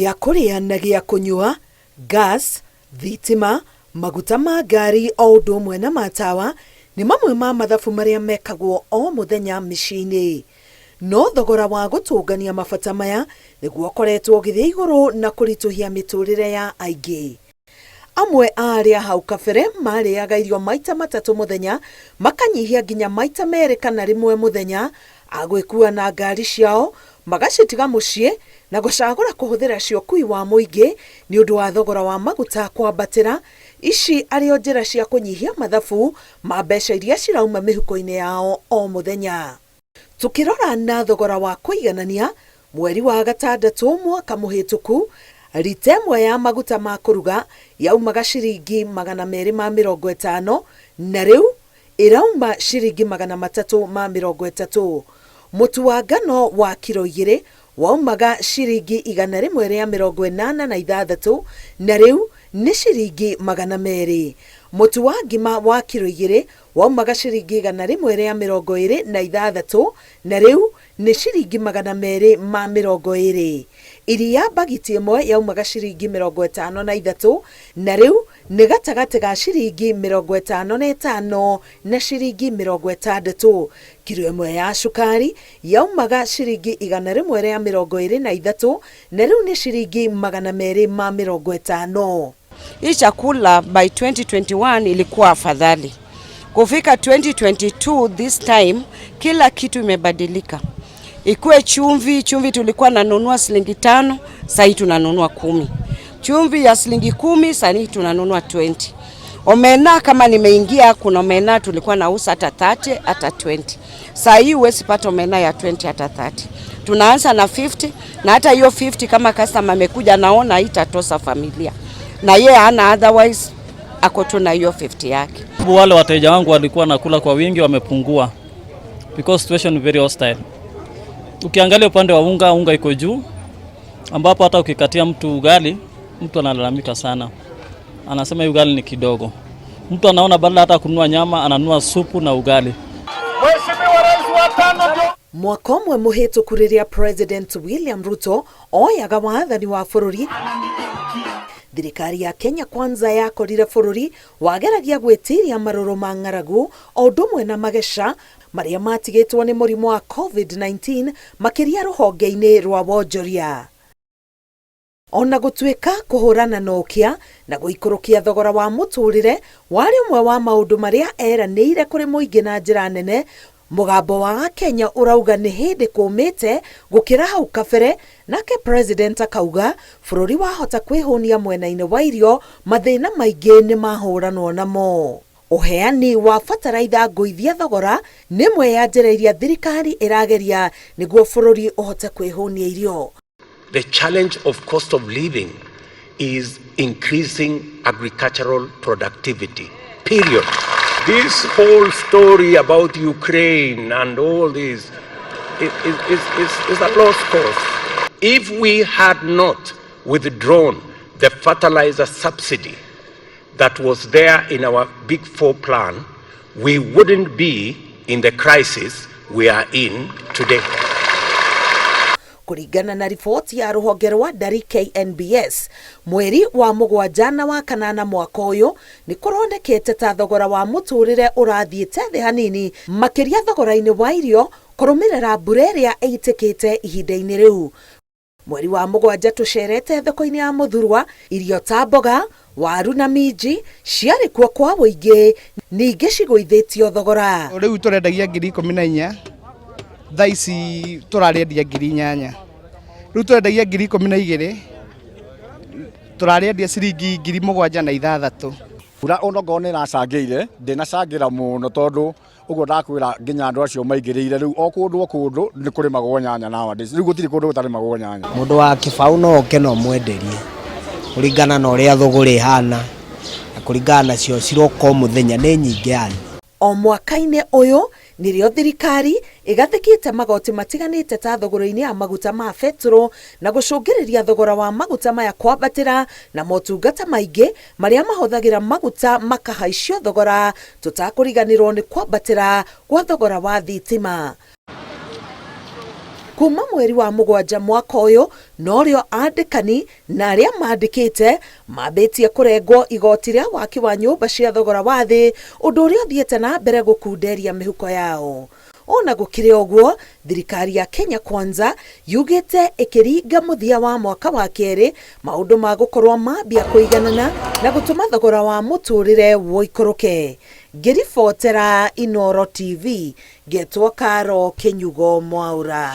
gĩa kũrĩa na gĩa kũnyua, gas, thitima, maguta ma ngari o ũndũ ũmwe na matawa nĩ mamwe ma mathabu marĩa mekagwo o mũthenya mĩciĩ-inĩ. No thogora wa gũtũngania mabata maya nĩguo ũkoretwo ũgĩthiĩ igũrũ na kũritũhia mĩtũrĩre ya aingĩ. Amwe arĩa hau kabere marĩaga irio maita matatũ mũthenya makanyihia nginya maita merĩ kana rĩmwe mũthenya, agwĩkua na ngari ciao magacitiga mũciĩ na gũcagũra kũhũthĩra cio ũkui wa mũingĩ nĩ ũndũ wa thogora wa maguta kwambatĩra. Ici arĩ njĩra cia kũnyihia mathabu ma mbeca iria cirauma mĩhuko-inĩ yao o mũthenya. Tukirora na thogora wa kũiganania, mweri wa gatandatũ mwaka mũhĩtũku, rita ĩmwe ya maguta ma kũruga yaumaga ciringi 250 na rĩu ĩrauma ciringi 330. Mũtu wa ngano wa kilo 2 waumaga ciringi 186 na rĩu nĩ ciringi 200. Mũtu wa ngima wa kilo 2 waumaga ciringi 126 na rĩu nĩ ciringi 220. Iria bagiti ĩmwe yaumaga ciringi 53 na rĩu nĩ gatagatĩ ga ciringi 55 na ciringi 60. Kilo ĩmwe ya cukari yaumaga ciringi 123 na rĩu nĩ ciringi 250. Hii chakula by 2021 ilikuwa afadhali. Kufika 2022 this time kila kitu imebadilika. Ikuwe chumvi tulikuwa nanunua shilingi 5, sasa tunanunua 10. Chumvi ya shilingi 10 sasa tunanunua 20. Omena kama nimeingia, kuna omena tulikuwa nauza hata 30 hata 20. Sasa hii huwezi pata omena ya 20 hata 30. Tunaanza na 50 na hata hiyo 50 kama customer amekuja naona itatosa familia. Na yeye ana otherwise ako tu na hiyo 50 yake. Wale wateja wangu walikuwa nakula kwa wingi wamepungua because situation very hostile. Ukiangalia upande wa unga iko juu, ambapo hata ukikatia mtu ugali, mtu analalamika sana. Anasema ugali ni kidogo. Mtu anaona badala hata kununua nyama, ananunua supu na ugali. Mwaka ũmwe mũhĩtũku rĩrĩa President William Ruto oyaga wathani wa bũrũri, thirikari ya Kenya Kwanza yakorire bũrũri wageragia gwĩtiria marũrũ ma ng'aragu o ũndũ ũmwe na magesha marĩa matigĩtwo nĩ mũrimũ wa COVID-19 makĩria rũhonge-inĩ rwa wonjoria. Ona gũtuĩka kũhũrana na ũkĩa na gũikũrũkia thogora wa mũtũrĩre warĩ ũmwe wa maũndũ marĩa eranĩire kũrĩ mũingĩ na njĩra nene, mũgambo wa Kenya ũrauga nĩ hĩndĩ kũmĩte gũkĩra hau kabere, nake president akauga bũrũri wahota kwĩhũnia mwena-inĩ wa irio mathĩna maingĩ nĩ mahũranwo namo. Ũheani wa bataraitha ngũithia thogora nĩ ĩmwe ya njĩra iria thirikari ĩrageria nĩguo bũrũri ũhote kwĩhũnia irio. The challenge of cost of living is increasing agricultural productivity, period. This whole story about Ukraine and all this is a lost cause. If we had not withdrawn the fertilizer subsidy that was there in our Big Four plan, we wouldn't be in the crisis we are in today. Kũringana na riboti ya rũhonge rwa ndari KNBS, mweri wa mũgwanja na wa kanana mwaka ũyũ nĩ kũronekete ta thogora wa mũtũrĩre ũrathiĩte thĩ hanini, makĩria thogora-inĩ wa irio kũrũmĩrĩra mbura ĩrĩa ĩitĩkĩte ihinda-inĩ rĩu. Mweri wa mũgwanja tũcerete thoko-inĩ ya Mũthurwa, irio ta mboga, waru na minji ciarĩ kuo kwa wũingĩ, ningĩ cigũithĩtio thogora. Rĩu tũrendagia 14,000, thaa ici tũrarĩendia 8,000. Rĩu tũrendagia 12,000, tũrarĩendia ciringi 7,600. Ura onogo nĩ nacangĩire, ndĩnacangĩra mũno tondũ ũguo ndakwĩra nginya andũ acio maingĩrĩire rĩu o kũndũ nĩ kũrĩmagwo nyanya nowadays. Rĩu gũtirĩ kũndũ gũtarĩmagwo nyanya. Mũndũ wa kĩbaũ no oke no mwenderie kũringana na ũrĩa thogora ĩhana na kũringana nacio ciroka mũthenya nĩ nyingĩ yani. O mwaka-inĩ ũyũ nĩrĩo thirikari ĩgathĩkĩte magoti matiganĩte ta thogora-inĩ ya maguta ma betũrũ na gũcũngĩrĩria thogora wa maguta maya kwambatĩra na motungata maingĩ marĩa mahũthagĩra maguta makahaicio thogora, tũtakũriganĩrwo nĩ kwambatĩra kwa thogora wa thitima. kuma mweri wa mũgwanja mwaka ũyũ norĩo andĩkani na arĩa mandĩkĩte mambĩtie kũrengwo igoti rĩa waki wa nyũmba cia thogora wa thĩ, ũndũ ũrĩa ũthiĩte na mbere gũkunderia mĩhuko yao. Ona gũkĩrĩ ũguo, thirikari ya Kenya Kwanza yugĩte ĩkĩringa mũthia wa mwaka wa kerĩ maũndũ ma gũkorwo mambia kũiganana na gũtũma thogora wa mũtũrĩre woikũrũke. Ngĩribotera Inooro TV, ngetwo Karo Kĩnyugo Mwaũra.